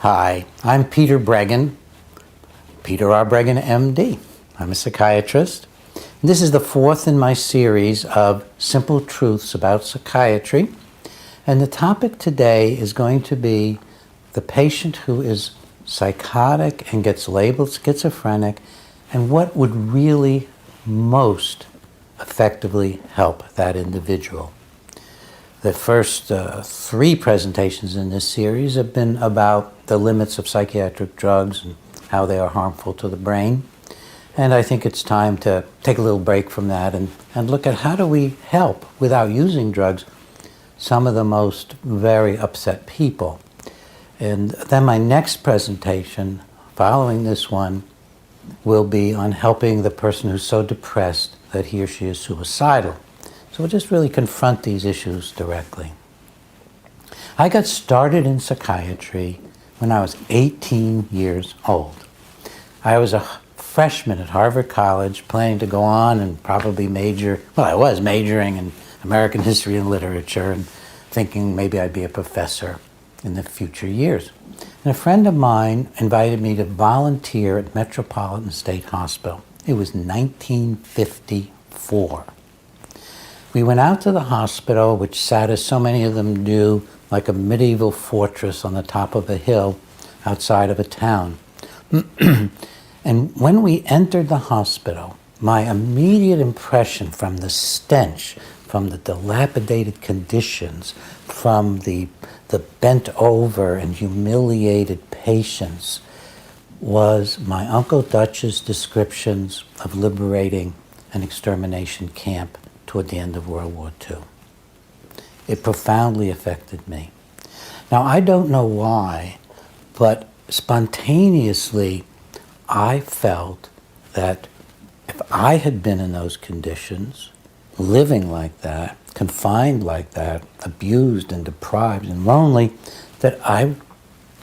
Hi, I'm Peter Breggin, Peter R. Breggin, MD. I'm a psychiatrist. This is the fourth in my series of simple truths about psychiatry. And the topic today is going to be the patient who is psychotic and gets labeled schizophrenic, and what would really most effectively help that individual. The first three presentations in this series have been about the limits of psychiatric drugs and how they are harmful to the brain. And I think it's time to take a little break from that and look at how do we help, without using drugs, some of the most very upset people. And then my next presentation, following this one, will be on helping the person who's so depressed that he or she is suicidal. So we'll just really confront these issues directly. I got started in psychiatry when I was 18 years old. I was a freshman at Harvard College, planning to go on and probably I was majoring in American history and literature and thinking maybe I'd be a professor in the future years. And a friend of mine invited me to volunteer at Metropolitan State Hospital. It was 1954. We went out to the hospital, which sat, as so many of them do, like a medieval fortress on the top of a hill outside of a town. And when we entered the hospital, my immediate impression from the stench, from the dilapidated conditions, from the bent over and humiliated patients, was my Uncle Dutch's descriptions of liberating an extermination camp toward the end of World War II. It profoundly affected me. Now, I don't know why, but spontaneously, I felt that if I had been in those conditions, living like that, confined like that, abused and deprived and lonely, that I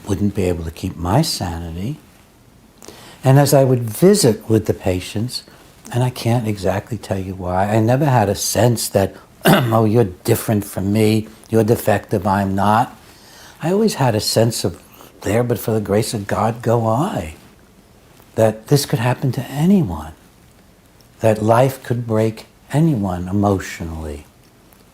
wouldn't be able to keep my sanity. And as I would visit with the patients, and I can't exactly tell you why, I never had a sense that, oh, you're different from me, you're defective, I'm not. I always had a sense of, there but for the grace of God go I. That this could happen to anyone. That life could break anyone emotionally,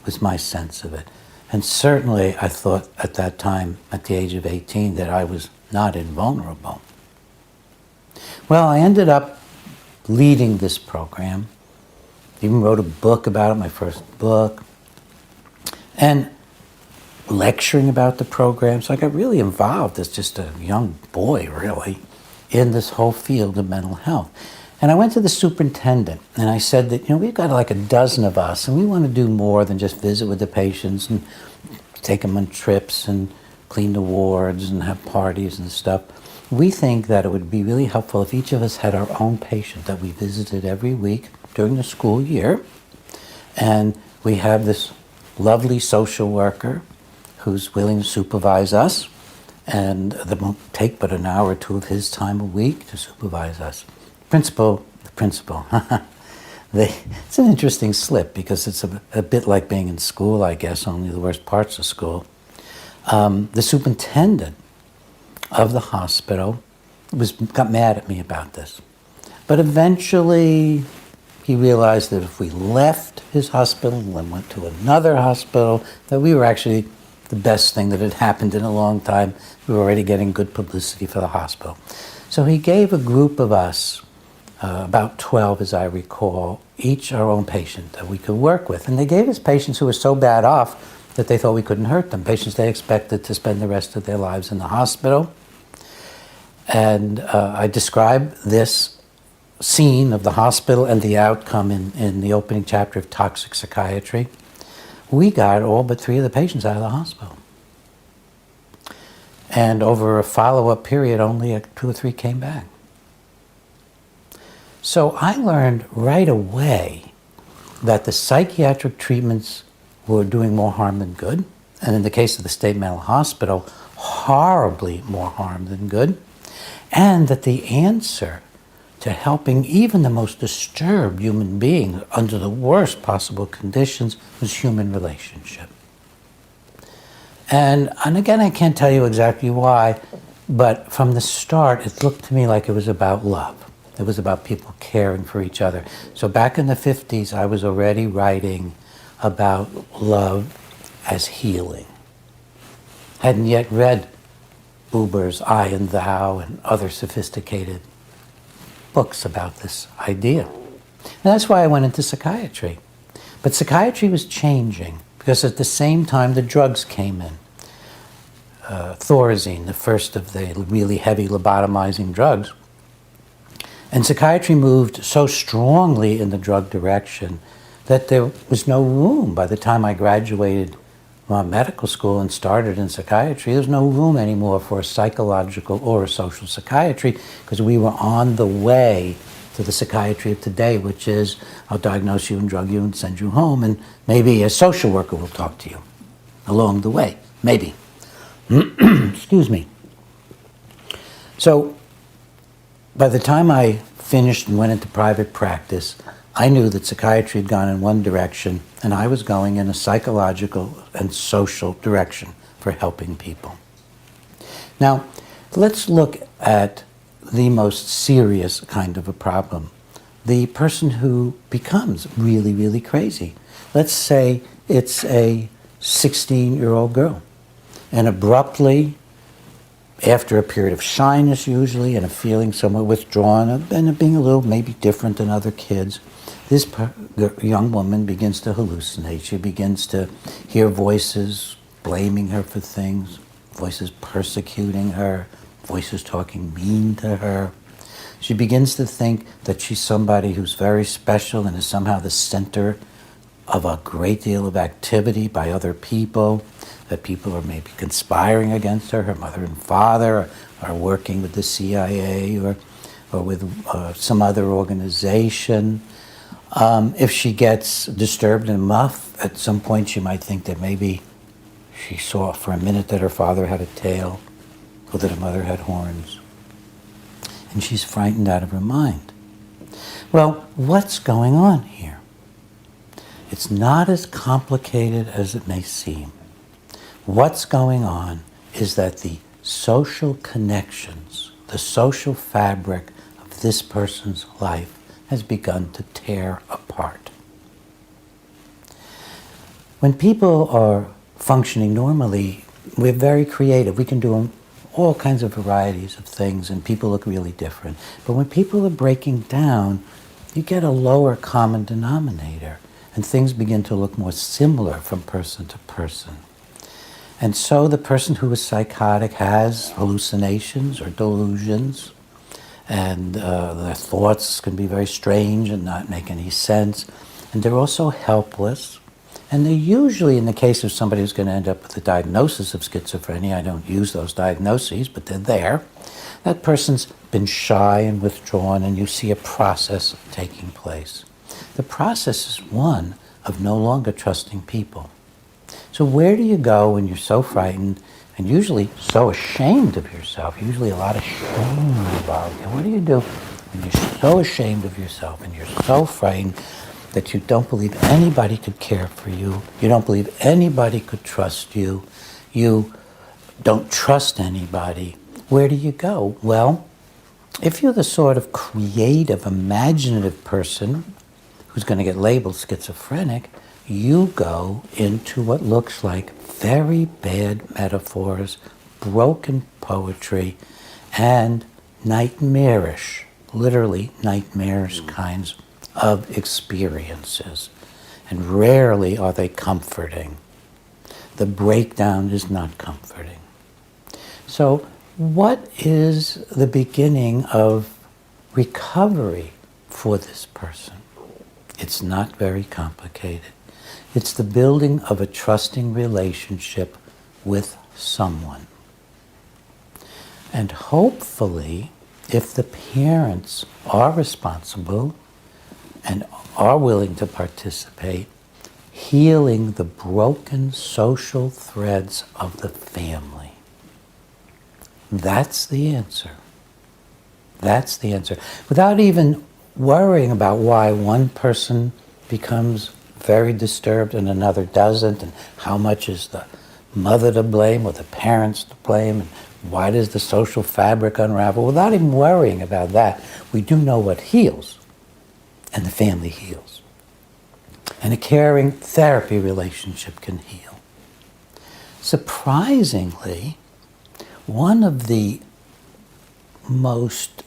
was my sense of it. And certainly I thought at that time, at the age of 18, that I was not invulnerable. Well, I ended up leading this program. Even wrote a book about it, my first book, and lecturing about the program. So I got really involved as just a young boy, really, in this whole field of mental health. And I went to the superintendent and I said that, we've got like a dozen of us and we want to do more than just visit with the patients and take them on trips and clean the wards and have parties and stuff. We think that it would be really helpful if each of us had our own patient that we visited every week during the school year. And we have this lovely social worker who's willing to supervise us, and that won't take but an hour or two of his time a week to supervise us. The principal. It's an interesting slip because it's a bit like being in school, I guess, only the worst parts of school. The superintendent of the hospital got mad at me about this. But eventually he realized that if we left his hospital and went to another hospital, that we were actually the best thing that had happened in a long time. We were already getting good publicity for the hospital. So he gave a group of us, about 12 as I recall, each our own patient that we could work with. And they gave us patients who were so bad off that they thought we couldn't hurt them, patients they expected to spend the rest of their lives in the hospital. And I describe this scene of the hospital and the outcome in the opening chapter of Toxic Psychiatry. We got all but 3 of the patients out of the hospital. And over a follow-up period, only 2 or 3 came back. So I learned right away that the psychiatric treatments were doing more harm than good. And in the case of the state mental hospital, horribly more harm than good. And that the answer to helping even the most disturbed human being under the worst possible conditions was human relationship. And again, I can't tell you exactly why, But from the start, it looked to me like it was about love. It was about people caring for each other. So back in the 50s, I was already writing about love as healing. Hadn't yet read Buber's I and Thou and other sophisticated books about this idea. And that's why I went into psychiatry. But psychiatry was changing because at the same time the drugs came in. Thorazine, the first of the really heavy lobotomizing drugs. And psychiatry moved so strongly in the drug direction that there was no room. By the time I graduated from medical school and started in psychiatry, there was no room anymore for a psychological or a social psychiatry because we were on the way to the psychiatry of today, which is I'll diagnose you and drug you and send you home, and maybe a social worker will talk to you along the way, maybe. Excuse me. So by the time I finished and went into private practice, I knew that psychiatry had gone in one direction and I was going in a psychological and social direction for helping people. Now, let's look at the most serious kind of a problem. The person who becomes really, really crazy. Let's say it's a 16-year-old girl. And abruptly, after a period of shyness usually, and of feeling somewhat withdrawn, and of being a little maybe different than other kids, the young woman begins to hallucinate. She begins to hear voices blaming her for things, voices persecuting her, voices talking mean to her. She begins to think that she's somebody who's very special and is somehow the center of a great deal of activity by other people, that people are maybe conspiring against her. Her mother and father are working with the CIA or with some other organization. If she gets disturbed and muff, at some point she might think that maybe she saw for a minute that her father had a tail or that her mother had horns. And she's frightened out of her mind. Well, what's going on here? It's not as complicated as it may seem. What's going on is that the social connections, the social fabric of this person's life has begun to tear apart. When people are functioning normally, we're very creative. We can do all kinds of varieties of things and people look really different. But when people are breaking down, you get a lower common denominator and things begin to look more similar from person to person. And so the person who is psychotic has hallucinations or delusions, and their thoughts can be very strange and not make any sense. And they're also helpless. And they're usually, in the case of somebody who's going to end up with a diagnosis of schizophrenia, I don't use those diagnoses, but they're there. That person's been shy and withdrawn, and you see a process taking place. The process is one of no longer trusting people. So where do you go when you're so frightened and usually so ashamed of yourself? Usually a lot of shame involved. And what do you do when you're so ashamed of yourself and you're so frightened that you don't believe anybody could care for you, you don't believe anybody could trust you, you don't trust anybody? Where do you go? Well, if you're the sort of creative, imaginative person who's going to get labeled schizophrenic, you go into what looks like very bad metaphors, broken poetry, and nightmarish, literally nightmarish kinds of experiences. And rarely are they comforting. The breakdown is not comforting. So what is the beginning of recovery for this person? It's not very complicated. It's the building of a trusting relationship with someone. And hopefully, if the parents are responsible and are willing to participate, healing the broken social threads of the family. That's the answer. That's the answer. Without even worrying about why one person becomes very disturbed and another doesn't, and how much is the mother to blame or the parents to blame, and Why does the social fabric unravel? Without even worrying about that, we do know what heals, and the family heals. And a caring therapy relationship can heal. Surprisingly, one of the most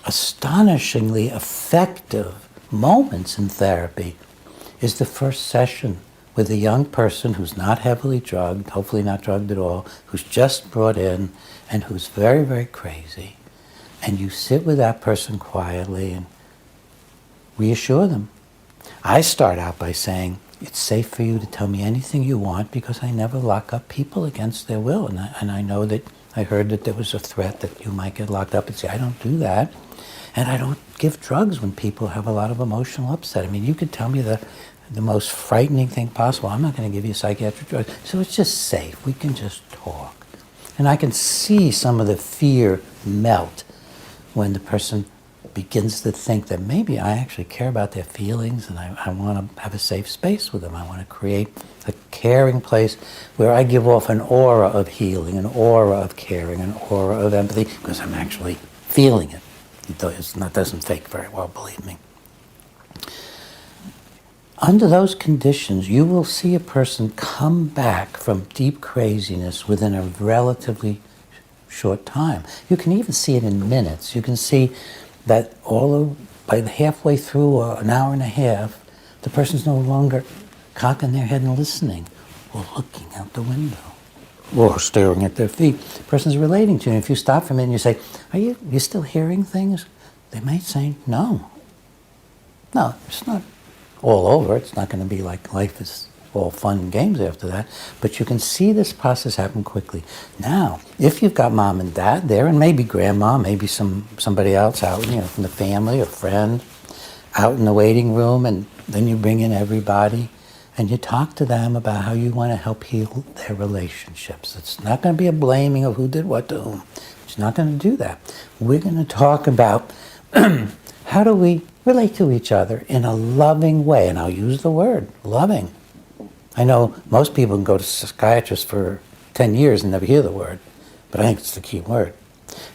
astonishingly effective moments in therapy is the first session with a young person who's not heavily drugged, hopefully not drugged at all, who's just brought in and who's very, very crazy. And you sit with that person quietly and reassure them. I start out by saying, it's safe for you to tell me anything you want because I never lock up people against their will. And I know that I heard that there was a threat that you might get locked up. And say, I don't do that. And I don't give drugs when people have a lot of emotional upset. I mean, you could tell me the most frightening thing possible. I'm not going to give you psychiatric drugs. So it's just safe. We can just talk. And I can see some of the fear melt when the person begins to think that maybe I actually care about their feelings and I want to have a safe space with them. I want to create a caring place where I give off an aura of healing, an aura of caring, an aura of empathy, because I'm actually feeling it. It doesn't fake very well, believe me. Under those conditions, you will see a person come back from deep craziness within a relatively short time. You can even see it in minutes. You can see that by halfway through an hour and a half, the person's no longer cocking their head and listening, or looking out the window, or staring at their feet. The person's relating to you. And if you stop for a minute and you say, are you still hearing things? They might say, no. No, it's not all over. It's not going to be like life is all fun and games after that. But you can see this process happen quickly. Now, if you've got mom and dad there, and maybe grandma, maybe somebody else out, from the family, a friend, out in the waiting room, and then you bring in everybody, and you talk to them about how you want to help heal their relationships. It's not going to be a blaming of who did what to whom. It's not going to do that. We're going to talk about how do we relate to each other in a loving way, and I'll use the word loving. I know most people can go to psychiatrists for 10 years and never hear the word, but I think it's the key word.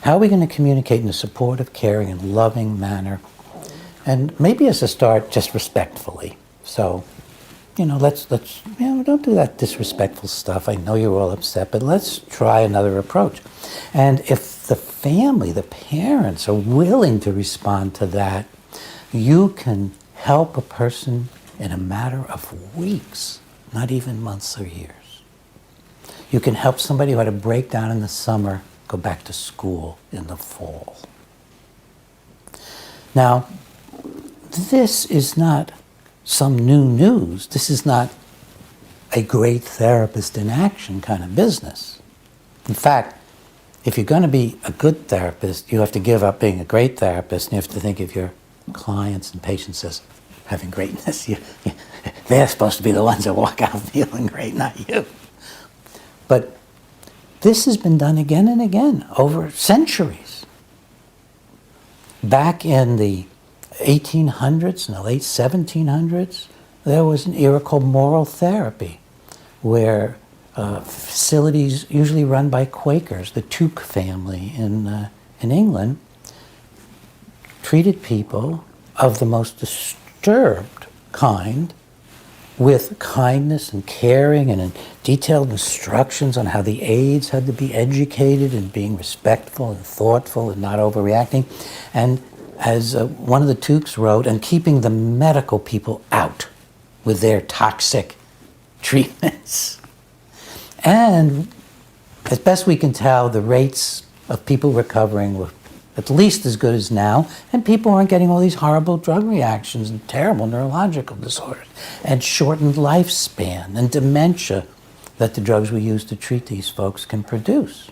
How are we going to communicate in a supportive, caring, and loving manner? And maybe as a start, just respectfully. So, let's don't do that disrespectful stuff. I know you're all upset, but let's try another approach. And if the family, the parents are willing to respond to that, you can help a person in a matter of weeks, not even months or years. You can help somebody who had a breakdown in the summer go back to school in the fall. Now, this is not some new news. This is not a great therapist in action kind of business. In fact, if you're going to be a good therapist, you have to give up being a great therapist, and you have to think of your clients and patients as having greatness. They're supposed to be the ones that walk out feeling great, not you. But this has been done again and again over centuries. Back in the 1800s and the late 1700s, there was an era called moral therapy, where facilities usually run by Quakers, the Tuke family in England, treated people of the most disturbed kind with kindness and caring and detailed instructions on how the aides had to be educated and being respectful and thoughtful and not overreacting. And as one of the Tukes wrote, and keeping the medical people out with their toxic treatments. And as best we can tell, the rates of people recovering were at least as good as now, and people weren't getting all these horrible drug reactions and terrible neurological disorders and shortened lifespan and dementia that the drugs we use to treat these folks can produce.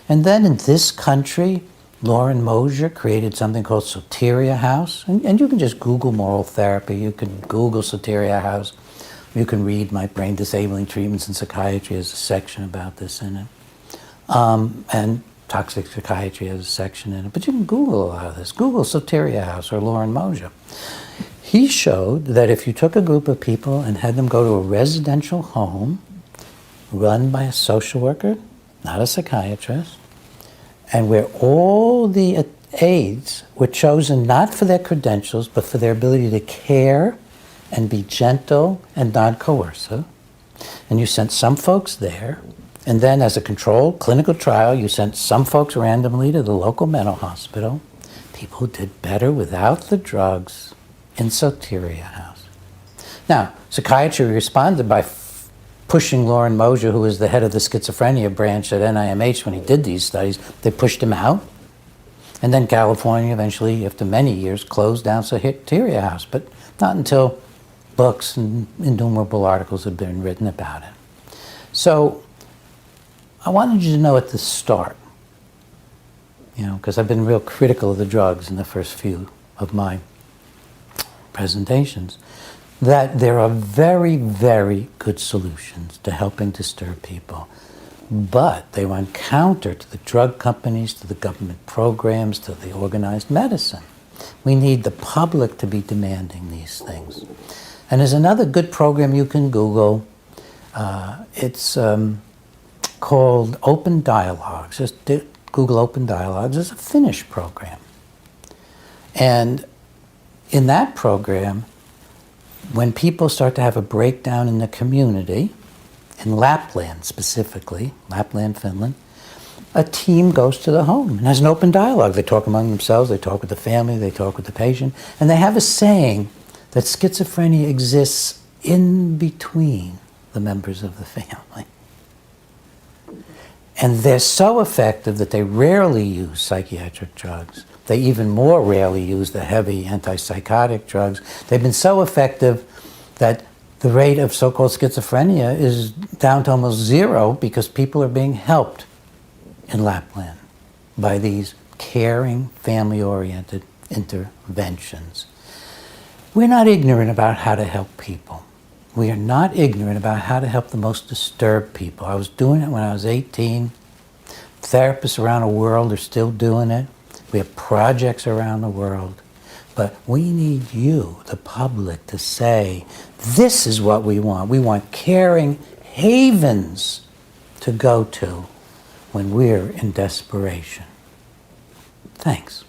And then in this country, Lauren Mosier created something called Soteria House, and you can just Google moral therapy, you can Google Soteria House, you can read my brain disabling treatments in psychiatry has a section about this in it. And toxic psychiatry has a section in it, but you can Google a lot of this. Google Soteria House or Lauren Mosier. He showed that if you took a group of people and had them go to a residential home run by a social worker, not a psychiatrist, and where all the aides were chosen not for their credentials, but for their ability to care and be gentle and non-coercive. And you sent some folks there, and then as a controlled clinical trial, you sent some folks randomly to the local mental hospital. People did better without the drugs in Soteria House. Now, psychiatry responded by pushing Lauren Mosier, who was the head of the schizophrenia branch at NIMH when he did these studies. They pushed him out. And then California eventually, after many years, closed down Soteria House, but not until books and innumerable articles have been written about it. So I wanted you to know at the start, because I've been real critical of the drugs in the first few of my presentations, that there are very, very good solutions to helping disturb people. But they run counter to the drug companies, to the government programs, to the organized medicine. We need the public to be demanding these things. And there's another good program you can Google. It's called Open Dialogues. Just Google Open Dialogues. It's a Finnish program. And in that program, when people start to have a breakdown in the community, in Lapland specifically, Lapland, Finland, a team goes to the home and has an open dialogue. They talk among themselves, they talk with the family, they talk with the patient, and they have a saying that schizophrenia exists in between the members of the family. And they're so effective that they rarely use psychiatric drugs. They even more rarely use the heavy antipsychotic drugs. They've been so effective that the rate of so-called schizophrenia is down to almost zero because people are being helped in Lapland by these caring, family-oriented interventions. We're not ignorant about how to help people. We are not ignorant about how to help the most disturbed people. I was doing it when I was 18. Therapists around the world are still doing it. We have projects around the world. But we need you, the public, to say, this is what we want. We want caring havens to go to when we're in desperation. Thanks.